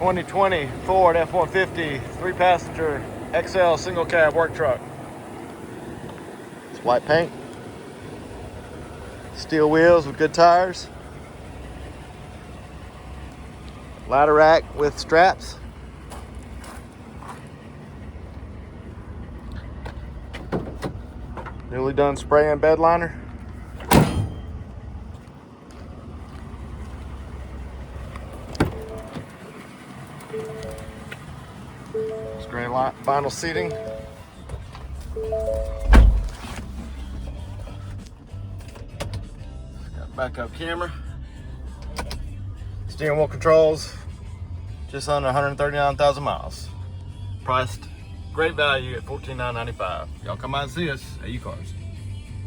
2020 Ford F150 3-passenger XL single cab work truck. It's white paint, steel wheels with good tires, ladder rack with straps, newly done spray and bed liner. It's gray vinyl seating. Got backup camera. Steering wheel controls. Just under 139,000 miles. Priced great value at $14,995. Y'all come out and see us at UCars.